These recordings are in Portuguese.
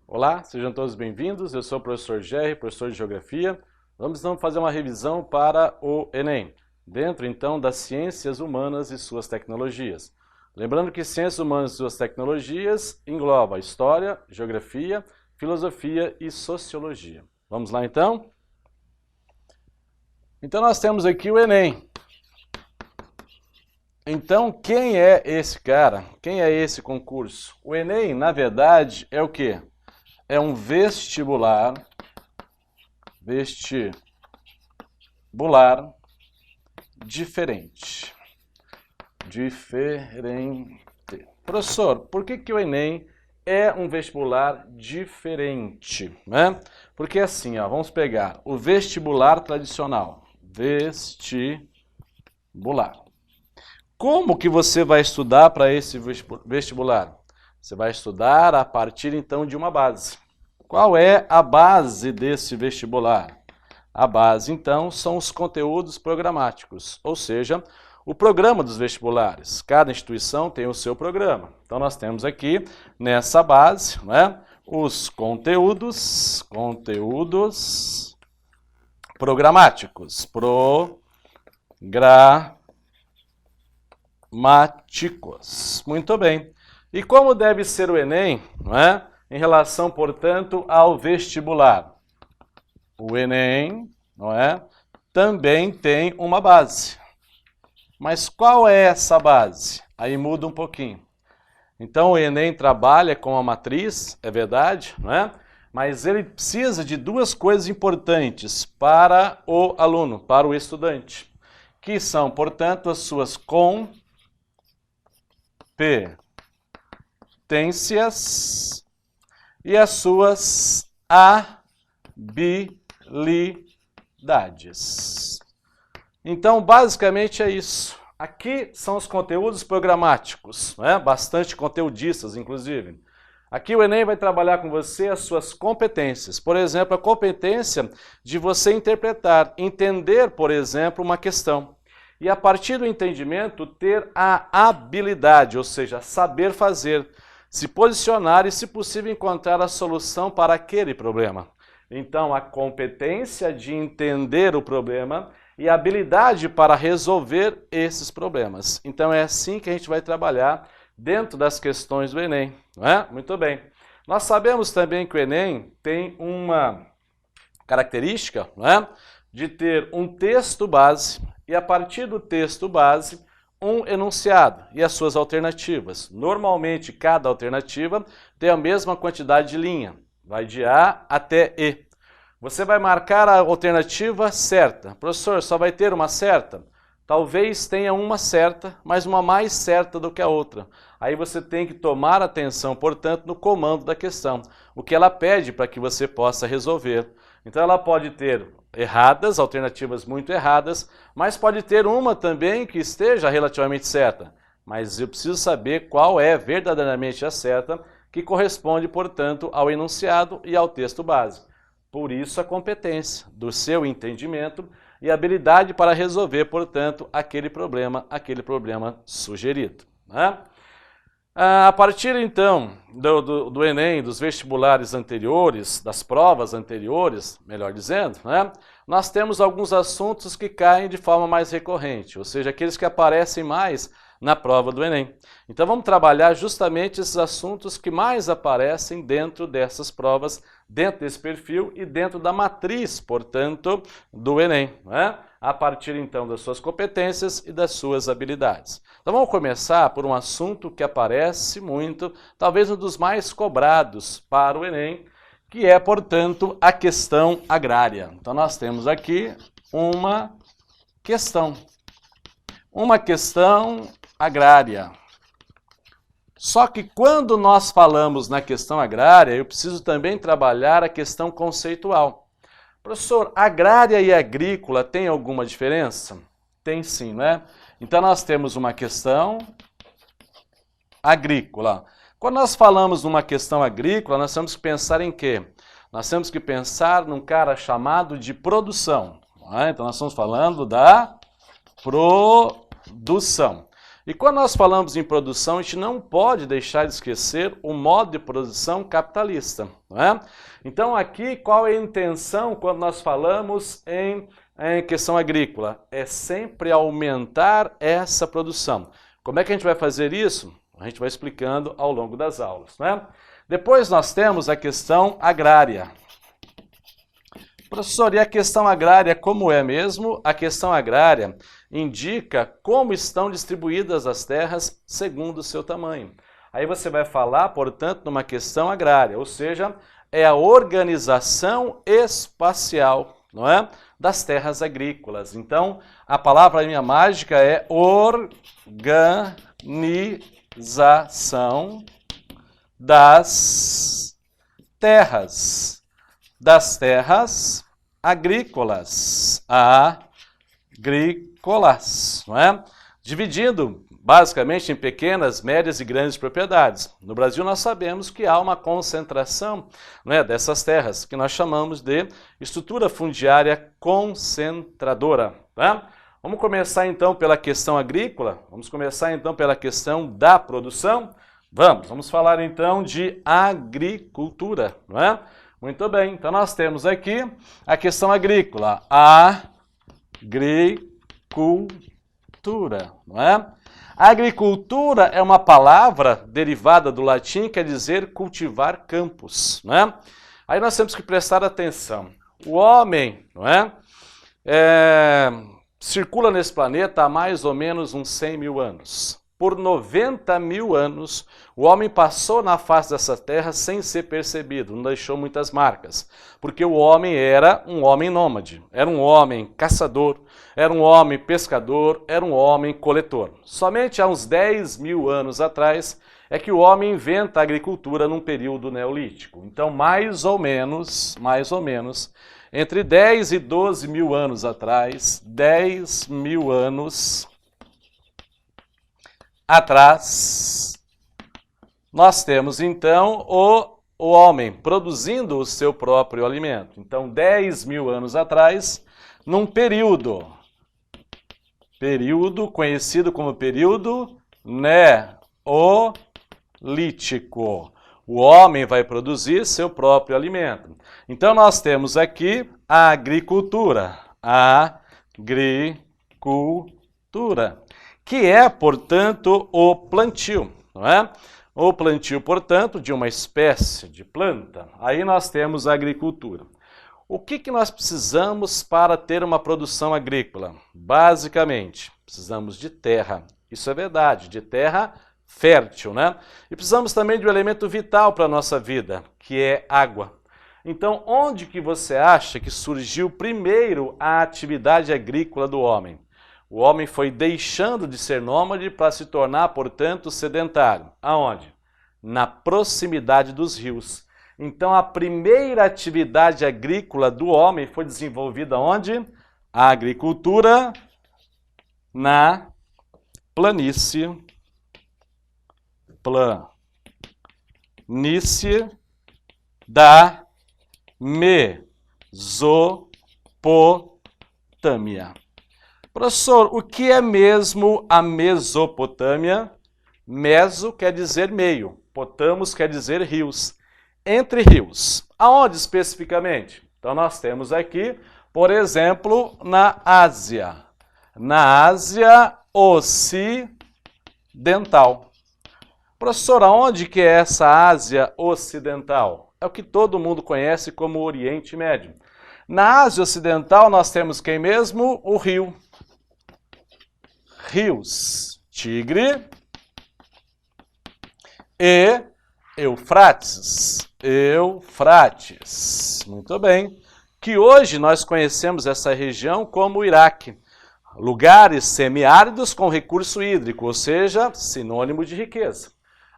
Olá, sejam todos bem-vindos. Eu sou o professor Gerry, professor de Geografia. Vamos então fazer uma revisão para o Enem, dentro então das Ciências Humanas e suas tecnologias. Lembrando que Ciências Humanas e suas tecnologias engloba História, Geografia, Filosofia e Sociologia. Vamos lá então? Então nós temos aqui o Enem. Então quem é esse cara? Quem é esse concurso? O Enem, na verdade, é o quê? É um vestibular diferente. Professor, por que o Enem é um vestibular diferente, né? Porque assim, ó, vamos pegar o vestibular tradicional. Vestibular. Como que você vai estudar para esse vestibular? Você vai estudar a partir então de uma base. Qual é a base desse vestibular? A base então são os conteúdos programáticos, ou seja, o programa dos vestibulares. Cada instituição tem o seu programa. Então nós temos aqui nessa base, né, os conteúdos programáticos. Muito bem. E como deve ser o Enem, não é? Em relação, portanto, ao vestibular? O Enem, não é? Também tem uma base. Mas qual é essa base? Aí muda um pouquinho. Então o Enem trabalha com a matriz, é verdade, não é? Mas ele precisa de duas coisas importantes para o aluno, para o estudante, que são, portanto, as suas competências e as suas habilidades. Então, basicamente é isso. Aqui são os conteúdos programáticos, né? Bastante conteudistas, inclusive. Aqui o Enem vai trabalhar com você as suas competências. Por exemplo, a competência de você interpretar, entender, por exemplo, uma questão. E a partir do entendimento, ter a habilidade, ou seja, saber fazer, se posicionar e, se possível, encontrar a solução para aquele problema. Então, a competência de entender o problema e a habilidade para resolver esses problemas. Então, é assim que a gente vai trabalhar dentro das questões do Enem, não é? Muito bem. Nós sabemos também que o Enem tem uma característica, não é? De ter um texto base e, a partir do texto base, um enunciado e as suas alternativas. Normalmente, cada alternativa tem a mesma quantidade de linha, vai de A até E. Você vai marcar a alternativa certa. Professor, só vai ter uma certa? Talvez tenha uma certa, mas uma mais certa do que a outra. Aí você tem que tomar atenção, portanto, no comando da questão, o que ela pede para que você possa resolver. Então ela pode ter erradas, alternativas muito erradas, mas pode ter uma também que esteja relativamente certa. Mas eu preciso saber qual é verdadeiramente a certa, que corresponde, portanto, ao enunciado e ao texto base. Por isso a competência do seu entendimento e habilidade para resolver, portanto, aquele problema sugerido, né? A partir, então, do Enem, dos vestibulares anteriores, das provas anteriores, melhor dizendo, né, nós temos alguns assuntos que caem de forma mais recorrente, ou seja, aqueles que aparecem mais na prova do Enem. Então vamos trabalhar justamente esses assuntos que mais aparecem dentro dessas provas, dentro desse perfil e dentro da matriz, portanto, do Enem, né? A partir então das suas competências e das suas habilidades. Então vamos começar por um assunto que aparece muito, talvez um dos mais cobrados para o Enem, que é, portanto, a questão agrária. Então nós temos aqui uma questão agrária. Só que quando nós falamos na questão agrária, eu preciso também trabalhar a questão conceitual. Professor, agrária e agrícola tem alguma diferença? Tem sim, né? Então nós temos uma questão agrícola. Quando nós falamos numa questão agrícola, nós temos que pensar em quê? nós temos que pensar num cara chamado de produção. Não é? Então nós estamos falando da produção. E quando nós falamos em produção, a gente não pode deixar de esquecer o modo de produção capitalista. Não é? Então aqui, qual é a intenção quando nós falamos em questão agrícola? É sempre aumentar essa produção. Como é que a gente vai fazer isso? A gente vai explicando ao longo das aulas. Né? Depois nós temos a questão agrária. Professor, e a questão agrária como é mesmo? A questão agrária indica como estão distribuídas as terras segundo o seu tamanho. Aí você vai falar, portanto, numa questão agrária, ou seja, é a organização espacial, não é? Das terras agrícolas. Então, a palavra minha mágica é organização das terras agrícolas, não é? Dividindo basicamente em pequenas, médias e grandes propriedades. No Brasil nós sabemos que há uma concentração, não é, dessas terras, que nós chamamos de estrutura fundiária concentradora. Tá? Vamos começar então pela questão agrícola, vamos começar então pela questão da produção. Vamos falar então de agricultura, não é? Muito bem, então nós temos aqui a questão agrícola, agricultura, não é? A agricultura é uma palavra derivada do latim, quer dizer cultivar campos, não é? Aí nós temos que prestar atenção. O homem, não é? Circula nesse planeta há mais ou menos uns 100 mil anos. Por 90 mil anos, o homem passou na face dessa terra sem ser percebido, não deixou muitas marcas, porque o homem era um homem nômade, era um homem caçador, era um homem pescador, era um homem coletor. Somente há uns 10 mil anos atrás é que o homem inventa a agricultura num período neolítico. Então, mais ou menos, entre 10 e 12 mil anos atrás, 10 mil anos atrás, nós temos então o homem produzindo o seu próprio alimento. Então, 10 mil anos atrás, num período conhecido como período neolítico, o homem vai produzir seu próprio alimento. Então, nós temos aqui a agricultura, que é, portanto, o plantio, não é? O plantio, portanto, de uma espécie de planta. Aí nós temos a agricultura. O que nós precisamos para ter uma produção agrícola? Basicamente, precisamos de terra. Isso é verdade, de terra fértil, né? E precisamos também de um elemento vital para a nossa vida, que é água. Então, onde que você acha que surgiu primeiro a atividade agrícola do homem? O homem foi deixando de ser nômade para se tornar, portanto, sedentário. Aonde? Na proximidade dos rios. Então, a primeira atividade agrícola do homem foi desenvolvida onde? A agricultura na planície da Mesopotâmia. Professor, o que é mesmo a Mesopotâmia? Meso quer dizer meio, potamos quer dizer rios. Entre rios, aonde especificamente? Então nós temos aqui, por exemplo, na Ásia Ocidental. Professor, aonde que é essa Ásia Ocidental? É o que todo mundo conhece como Oriente Médio. Na Ásia Ocidental nós temos quem mesmo? O rio. Rios Tigre e Eufrates. Muito bem. Que hoje nós conhecemos essa região como o Iraque. Lugares semiáridos com recurso hídrico, ou seja, sinônimo de riqueza.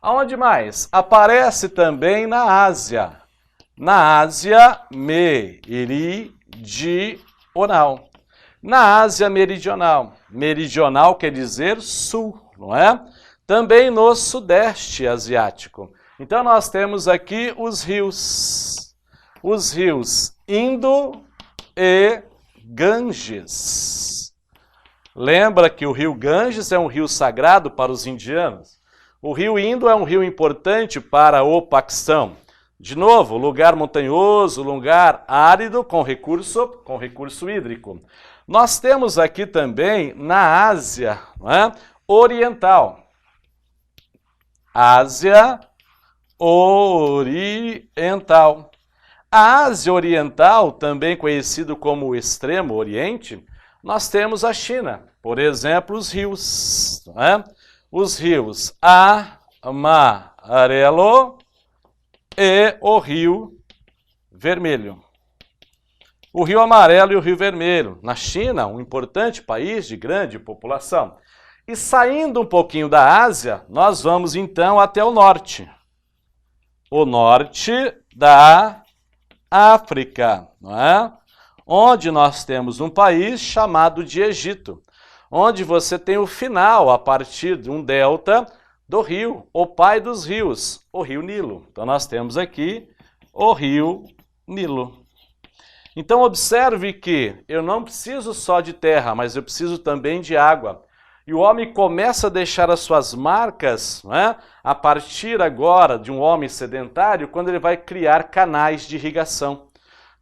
Aonde mais? Aparece também na Ásia. Na Ásia Meridional. Na Ásia Meridional. Meridional quer dizer sul, não é? Também no Sudeste Asiático. Então nós temos aqui os rios. os rios Indo e Ganges. Lembra que o rio Ganges é um rio sagrado para os indianos? O rio Indo é um rio importante para o Paquistão. De novo, lugar montanhoso, lugar árido com recurso hídrico. Nós temos aqui também na Ásia, não é? Oriental. Ásia Oriental. A Ásia Oriental, também conhecido como o Extremo Oriente, nós temos a China. Por exemplo, os rios. Não é? Os rios Amarelo e o Rio Vermelho. O Rio Amarelo e o Rio Vermelho. Na China, um importante país de grande população. E saindo um pouquinho da Ásia, nós vamos então até o norte. O norte da África, não é? Onde nós temos um país chamado de Egito, onde você tem o final a partir de um delta do rio, o pai dos rios, o rio Nilo. Então nós temos aqui o rio Nilo. Então observe que eu não preciso só de terra, mas eu preciso também de água. E o homem começa a deixar as suas marcas, né, a partir agora de um homem sedentário, quando ele vai criar canais de irrigação.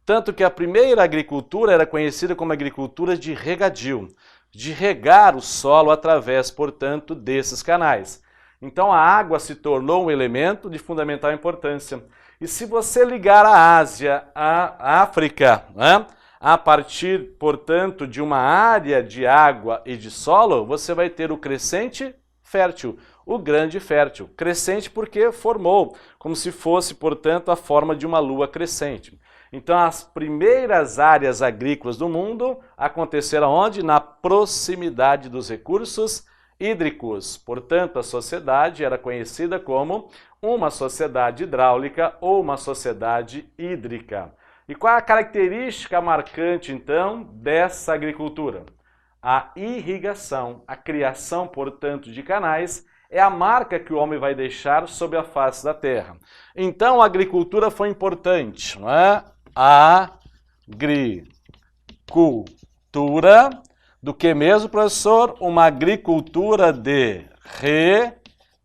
Tanto que a primeira agricultura era conhecida como agricultura de regadio, de regar o solo através, portanto, desses canais. Então a água se tornou um elemento de fundamental importância. E se você ligar a Ásia à África, né, a partir, portanto, de uma área de água e de solo, você vai ter o crescente fértil, o grande fértil. Crescente porque formou, como se fosse, portanto, a forma de uma lua crescente. Então, as primeiras áreas agrícolas do mundo aconteceram onde? Na proximidade dos recursos hídricos. Portanto, a sociedade era conhecida como uma sociedade hidráulica ou uma sociedade hídrica. E qual é a característica marcante, então, dessa agricultura? A irrigação, a criação, portanto, de canais, é a marca que o homem vai deixar sobre a face da terra. Então, a agricultura foi importante, não é? A agricultura, do que mesmo, professor? Uma agricultura de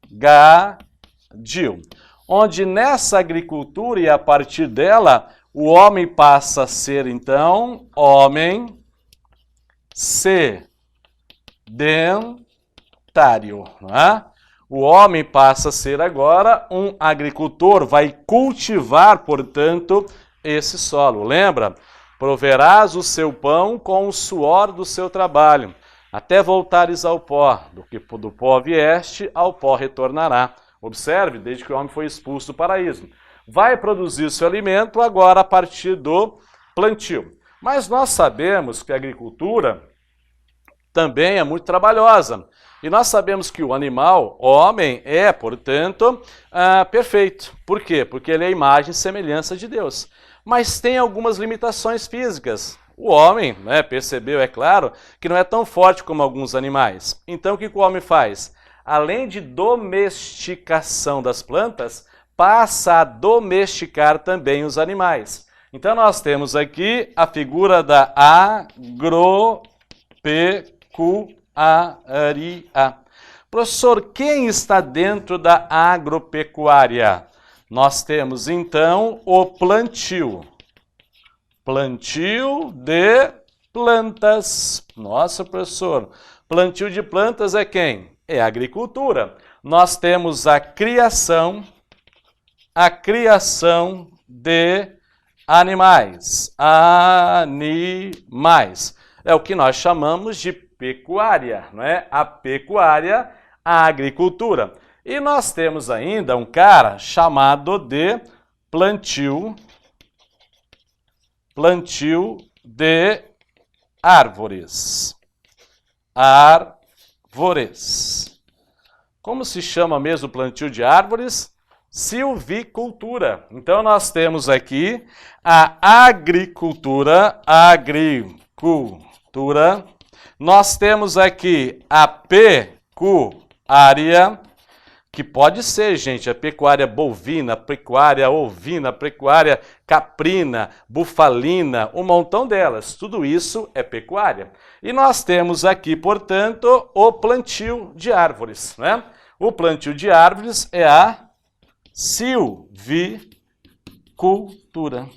regadio, onde nessa agricultura e a partir dela, o homem passa a ser, então, homem sedentário, não é? O homem passa a ser agora um agricultor, vai cultivar, portanto, esse solo. Lembra? Proverás o seu pão com o suor do seu trabalho, até voltares ao pó, do pó vieste, ao pó retornará. Observe, desde que o homem foi expulso do paraíso. Vai produzir seu alimento agora a partir do plantio. Mas nós sabemos que a agricultura também é muito trabalhosa. E nós sabemos que o animal, o homem, é, portanto, perfeito. Por quê? Porque ele é a imagem e semelhança de Deus. Mas tem algumas limitações físicas. O homem, né, percebeu, é claro, que não é tão forte como alguns animais. Então, o que o homem faz? Além de domesticação das plantas, passa a domesticar também os animais. Então, nós temos aqui a figura da agropecuária. Professor, quem está dentro da agropecuária? Nós temos, então, o plantio. Plantio de plantas. Nossa, professor, plantio de plantas é quem? É a agricultura. Nós temos a criação de animais. Animais. É o que nós chamamos de pecuária, não é? A pecuária, a agricultura. E nós temos ainda um cara chamado de plantio de árvores. Árvores. Como se chama mesmo o plantio de árvores? Silvicultura. Então nós temos aqui a agricultura. Nós temos aqui a pecuária. que pode ser, gente, a pecuária bovina, pecuária ovina, pecuária caprina, bufalina, um montão delas. Tudo isso é pecuária. E nós temos aqui, portanto, o plantio de árvores, né? O plantio de árvores é a silvicultura.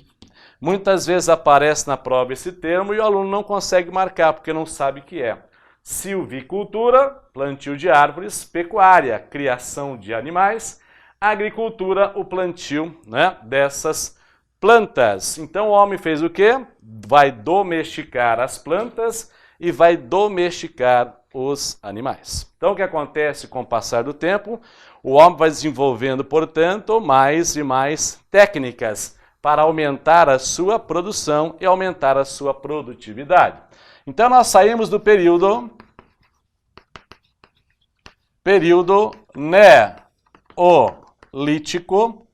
Muitas vezes aparece na prova esse termo e o aluno não consegue marcar porque não sabe o que é. Silvicultura, plantio de árvores, pecuária, criação de animais, agricultura, o plantio, né, dessas plantas. Então o homem fez o quê? Vai domesticar as plantas e vai domesticar os animais. Então o que acontece com o passar do tempo? O homem vai desenvolvendo, portanto, mais e mais técnicas para aumentar a sua produção e aumentar a sua produtividade. Então nós saímos do período neolítico,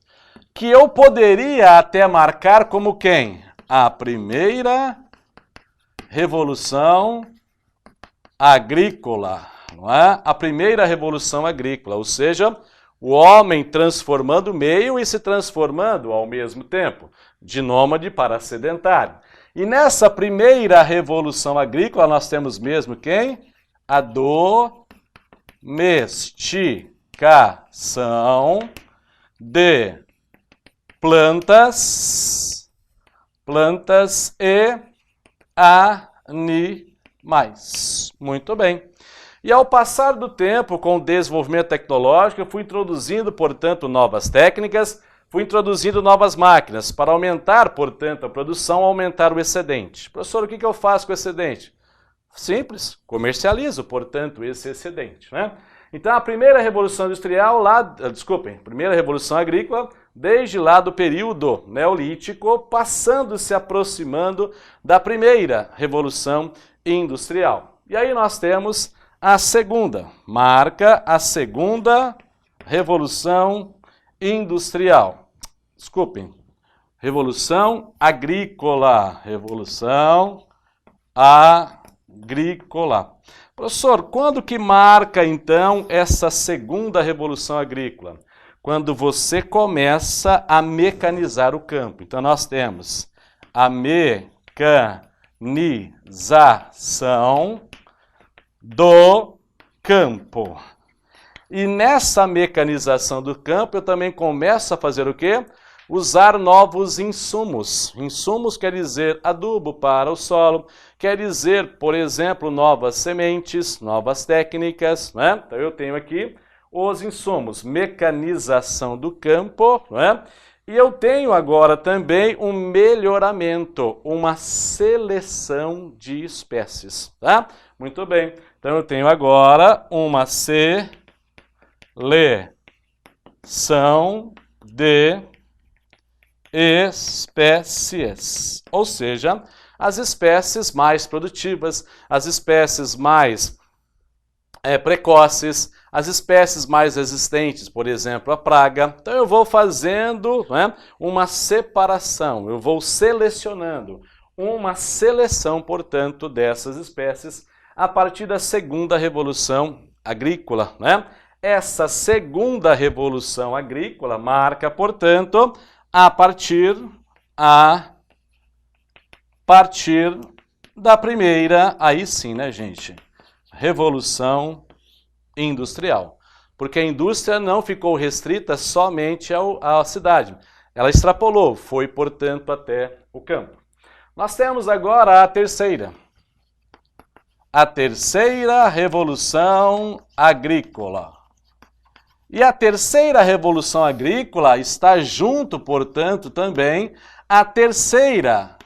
que eu poderia até marcar como quem? A primeira revolução agrícola, não é? A primeira revolução agrícola, ou seja, o homem transformando o meio e se transformando ao mesmo tempo, de nômade para sedentário. E nessa primeira revolução agrícola nós temos mesmo quem? A domesticação de plantas e animais. Muito bem. E ao passar do tempo, com o desenvolvimento tecnológico, eu fui introduzindo, portanto, novas técnicas, fui introduzindo novas máquinas para aumentar, portanto, a produção, aumentar o excedente. Professor, o que eu faço com o excedente? Simples, comercializo, portanto, esse excedente, né? Então, a primeira revolução industrial, primeira revolução agrícola, desde lá do período neolítico, passando, se aproximando da primeira revolução industrial. E aí nós temos a segunda, marca a segunda revolução industrial. Desculpem, revolução agrícola, revolução agrícola. Professor, quando que marca então essa segunda revolução agrícola? Quando você começa a mecanizar o campo. Então nós temos a mecanização do campo. E nessa mecanização do campo eu também começo a fazer o quê? Usar novos insumos. Insumos quer dizer adubo para o solo, quer dizer, por exemplo, novas sementes, novas técnicas, né? Então eu tenho aqui os insumos, mecanização do campo, né? E eu tenho agora também um melhoramento, uma seleção de espécies, tá? Muito bem. Então eu tenho agora uma seleção de espécies, ou seja, as espécies mais produtivas, as espécies mais precoces, as espécies mais resistentes, por exemplo, a praga. Então eu vou fazendo, né, uma separação, eu vou selecionando uma seleção, portanto, dessas espécies a partir da segunda revolução agrícola, né? Essa segunda revolução agrícola marca, portanto, a partir da primeira, aí sim, né, gente? Revolução industrial. Porque a indústria não ficou restrita somente à cidade. Ela extrapolou, foi, portanto, até o campo. Nós temos agora a terceira revolução agrícola. E a terceira revolução agrícola está junto, portanto, também à terceira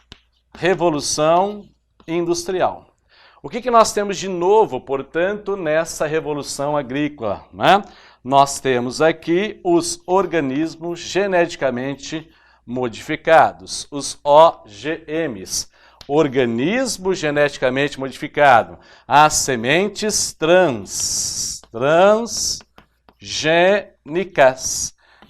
revolução industrial. O que nós temos de novo, portanto, nessa revolução agrícola, né? Nós temos aqui os organismos geneticamente modificados, os OGMs. Organismo geneticamente modificado. As sementes transgênicas,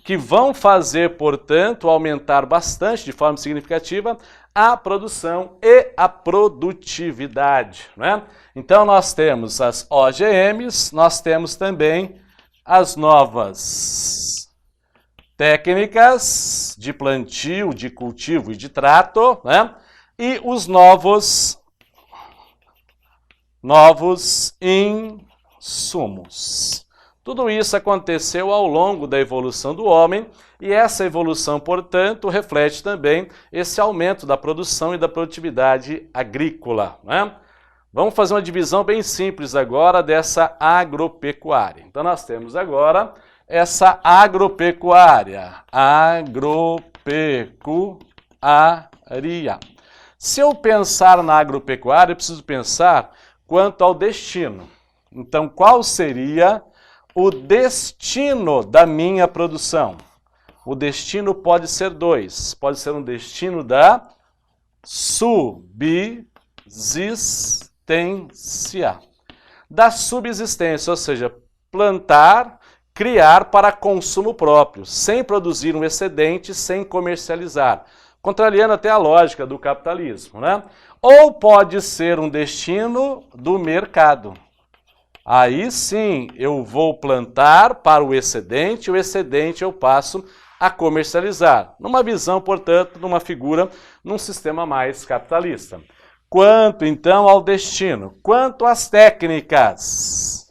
que vão fazer, portanto, aumentar bastante, de forma significativa, a produção e a produtividade, né? Então, nós temos as OGMs, nós temos também as novas técnicas de plantio, de cultivo e de trato, né? E os novos insumos. Tudo isso aconteceu ao longo da evolução do homem e essa evolução, portanto, reflete também esse aumento da produção e da produtividade agrícola, né? Vamos fazer uma divisão bem simples agora dessa agropecuária. Então nós temos agora essa agropecuária. Agropecuária. Se eu pensar na agropecuária, eu preciso pensar quanto ao destino. Então, qual seria o destino da minha produção? O destino pode ser dois. Pode ser um destino da subsistência. Da subsistência, ou seja, plantar, criar para consumo próprio, sem produzir um excedente, sem comercializar. Contrariando até a lógica do capitalismo, né? Ou pode ser um destino do mercado. Aí sim, eu vou plantar para o excedente eu passo a comercializar. Numa visão, portanto, numa figura, num sistema mais capitalista. Quanto, então, ao destino? Quanto às técnicas?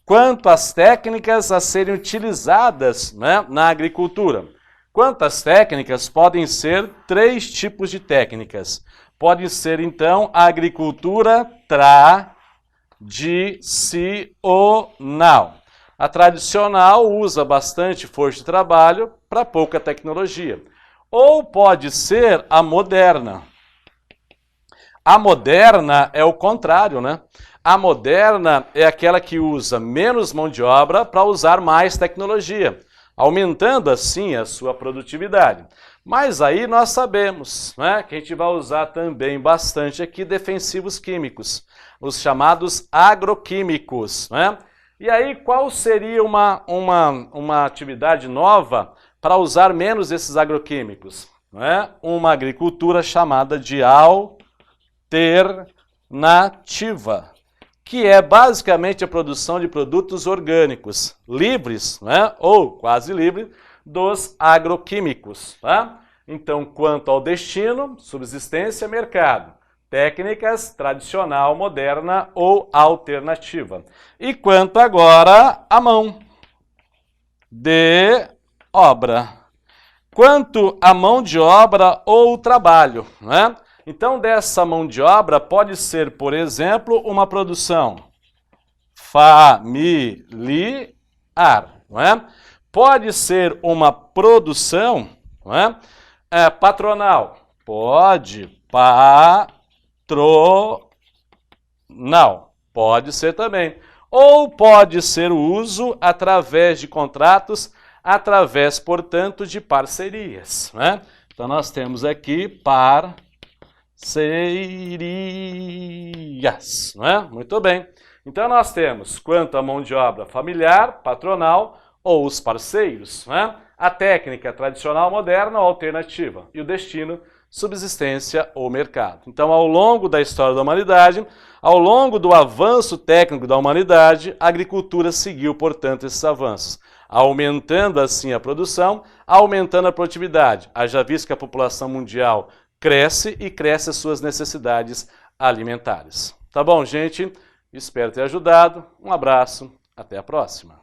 Quanto às técnicas a serem utilizadas, né, na agricultura? Quantas técnicas? Podem ser 3 tipos de técnicas. Pode ser, então, a agricultura tradicional. A tradicional usa bastante força de trabalho para pouca tecnologia. Ou pode ser a moderna. A moderna é o contrário, né? A moderna é aquela que usa menos mão de obra para usar mais tecnologia, aumentando assim a sua produtividade. Mas aí nós sabemos, né, que a gente vai usar também bastante aqui defensivos químicos, os chamados agroquímicos, né? E aí qual seria uma atividade nova para usar menos esses agroquímicos? Né? Uma agricultura chamada de alternativa, que é basicamente a produção de produtos orgânicos, livres, né, ou quase livres, dos agroquímicos. Tá? Então, quanto ao destino, subsistência, mercado. Técnicas, tradicional, moderna ou alternativa. E quanto agora à mão de obra. Quanto à mão de obra ou trabalho, né? Então, dessa mão de obra pode ser, por exemplo, uma produção familiar, não é? Pode ser uma produção, não é? Patronal. Pode, patronal. Pode ser também. Ou pode ser o uso através de contratos, através, portanto, de parcerias, né? Então, nós temos aqui parcerias, não é? Muito bem. Então, nós temos quanto à mão de obra familiar, patronal ou os parceiros, né? A técnica tradicional, moderna ou alternativa. E o destino, subsistência ou mercado. Então, ao longo da história da humanidade, ao longo do avanço técnico da humanidade, a agricultura seguiu, portanto, esses avanços, aumentando assim a produção, aumentando a produtividade. Haja visto que a população mundial cresce e cresce as suas necessidades alimentares. Tá bom, gente? Espero ter ajudado. Um abraço. Até a próxima.